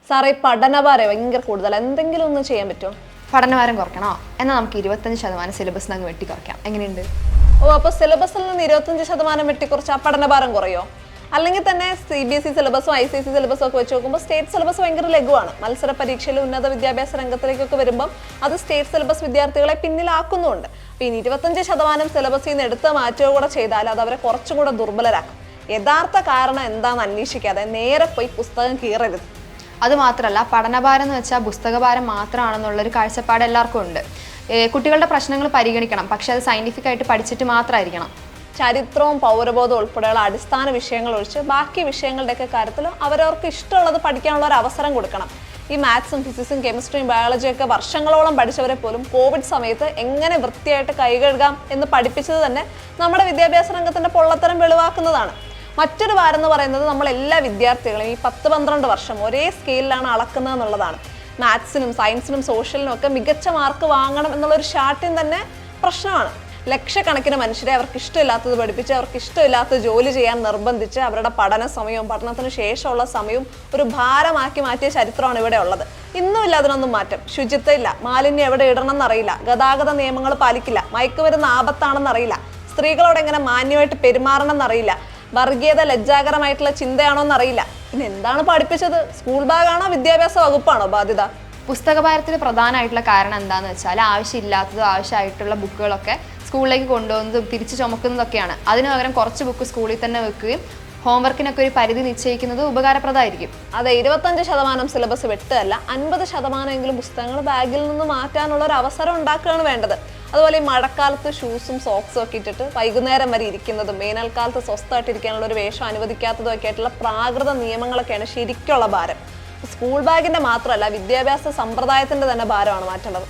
സാറേ പഠനഭാരം ഭയങ്കര കൂടുതൽ, എന്തെങ്കിലും ഒന്ന് ചെയ്യാൻ പറ്റുമോ? പഠനഭാരം കുറയ്ക്കണോ? എന്നാൽ നമുക്ക് 25% സിലബസ് അങ്ങ് വെട്ടി കുറയ്ക്കാം. എങ്ങനെയുണ്ട്? അപ്പോൾ സിലബസിൽ നിന്ന് 25% വെട്ടിക്കുറച്ച് ആ പഠനഭാരം കുറയോ? അല്ലെങ്കിൽ തന്നെ CBSE സിലബസും ICSE സിലബസും ഒക്കെ വെച്ച് നോക്കുമ്പോൾ സ്റ്റേറ്റ് സിലബസ് ഭയങ്കര ലഘുവാണ്. മത്സര പരീക്ഷയിൽ ഉന്നത വിദ്യാഭ്യാസ രംഗത്തിലേക്കൊക്കെ വരുമ്പം അത് സ്റ്റേറ്റ് സിലബസ് വിദ്യാർത്ഥികളെ പിന്നിലാക്കുന്നുണ്ട്. പിന്നെ 25% സിലബസിൽ നിന്ന് എടുത്ത് മാറ്റുക കൂടെ ചെയ്താൽ അത് അവരെ കുറച്ചും കൂടെ ദുർബലരാക്കും. യഥാർത്ഥ കാരണം എന്താണെന്ന് അന്വേഷിക്കാതെ നേരെ പോയി പുസ്തകം കീറരുത്. അതുമാത്രമല്ല, പഠനഭാരം എന്ന് വെച്ചാൽ പുസ്തകഭാരം മാത്രമാണെന്നുള്ളൊരു കാഴ്ചപ്പാട് എല്ലാവർക്കും ഉണ്ട്. കുട്ടികളുടെ പ്രശ്നങ്ങൾ പരിഗണിക്കണം, പക്ഷെ അത് സയൻറ്റിഫിക് ആയിട്ട് പഠിച്ചിട്ട് മാത്രമായിരിക്കണം. ചരിത്രവും പൗരബോധവും ഉൾപ്പെടെയുള്ള അടിസ്ഥാന വിഷയങ്ങൾ ഒഴിച്ച് ബാക്കി വിഷയങ്ങളുടെയൊക്കെ കാര്യത്തിൽ അവരവർക്ക് ഇഷ്ടമുള്ളത് പഠിക്കാനുള്ള ഒരു അവസരം കൊടുക്കണം. ഈ മാത്സും ഫിസിക്സും കെമിസ്ട്രിയും ബയോളജിയൊക്കെ വർഷങ്ങളോളം പഠിച്ചവരെ പോലും കോവിഡ് സമയത്ത് എങ്ങനെ വൃത്തിയായിട്ട് കൈകഴുകാം എന്ന് പഠിപ്പിച്ചത് തന്നെ നമ്മുടെ വിദ്യാഭ്യാസ രംഗത്തിൻ്റെ പൊള്ളത്തരം വെളിവാക്കുന്നതാണ്. മറ്റൊരു ഭാരം എന്ന് പറയുന്നത് നമ്മൾ എല്ലാ വിദ്യാർത്ഥികളെയും ഈ 10-12 വർഷം ഒരേ സ്കെയിലാണ് അളക്കുന്നത് എന്നുള്ളതാണ്. മാത്സിനും സയൻസിനും സോഷ്യലിനും ഒക്കെ മികച്ച മാർക്ക് വാങ്ങണം എന്നുള്ളൊരു ശാഠ്യം തന്നെ പ്രശ്നമാണ്. ലക്ഷക്കണക്കിന് മനുഷ്യരെ അവർക്ക് ഇഷ്ടമില്ലാത്തത് പഠിപ്പിച്ച് അവർക്ക് ഇഷ്ടമില്ലാത്ത ജോലി ചെയ്യാൻ നിർബന്ധിച്ച് അവരുടെ പഠന സമയവും പഠനത്തിന് ശേഷമുള്ള സമയവും ഒരു ഭാരമാക്കി മാറ്റിയ ചരിത്രമാണ് ഇവിടെ ഉള്ളത്. ഇന്നുമില്ല അതിനൊന്നും മാറ്റം. ശുചിത്വം ഇല്ല, മാലിന്യം എവിടെ ഇടണം എന്നറിയില്ല, ഗതാഗത നിയമങ്ങൾ പാലിക്കില്ല, മയക്കുമരുന്ന് ആപത്താണെന്നറിയില്ല, സ്ത്രീകളോട് എങ്ങനെ മാന്യമായിട്ട് പെരുമാറണം എന്നറിയില്ല, വർഗീയത ലജ്ജാകരമായിട്ടുള്ള ചിന്തയാണോ എന്നറിയില്ല. പിന്നെ എന്താണ് പഠിപ്പിച്ചത്? സ്കൂൾ ബാഗാണോ വിദ്യാഭ്യാസ വകുപ്പാണോ ബാധ്യത? പുസ്തകഭാരത്തിന് പ്രധാനമായിട്ടുള്ള കാരണം എന്താണെന്ന് വെച്ചാൽ ആവശ്യമില്ലാത്തതും ആവശ്യമായിട്ടുള്ള ബുക്കുകളൊക്കെ സ്കൂളിലേക്ക് കൊണ്ടുപോകുന്നതും തിരിച്ച് ചുമക്കുന്നതൊക്കെയാണ്. അതിന് പകരം കുറച്ച് ബുക്ക് സ്കൂളിൽ തന്നെ വെക്കുകയും ഹോംവർക്കിനൊക്കെ ഒരു പരിധി നിശ്ചയിക്കുന്നത് ഉപകാരപ്രദമായിരിക്കും. അതെ, 25% സിലബസ് വെട്ടല്ല, 50% പുസ്തകങ്ങൾ ബാഗിൽ നിന്ന് മാറ്റാനുള്ള ഒരു അവസരം ഉണ്ടാക്കുകയാണ് വേണ്ടത്. അതുപോലെ ഈ മഴക്കാലത്ത് ഷൂസും സോക്സും ഒക്കെ ഇട്ടിട്ട് വൈകുന്നേരം വരെ ഇരിക്കുന്നതും വേനൽക്കാലത്ത് സ്വസ്ഥമായിട്ടിരിക്കാനുള്ള ഒരു വേഷം അനുവദിക്കാത്തതും ഒക്കെ ആയിട്ടുള്ള പ്രാകൃത നിയമങ്ങളൊക്കെയാണ് ശരിക്കുള്ള ഭാരം. സ്കൂൾ ബാഗിന്റെ മാത്രമല്ല, വിദ്യാഭ്യാസ സമ്പ്രദായത്തിന്റെ തന്നെ ഭാരമാണ് മാറ്റേണ്ടത്.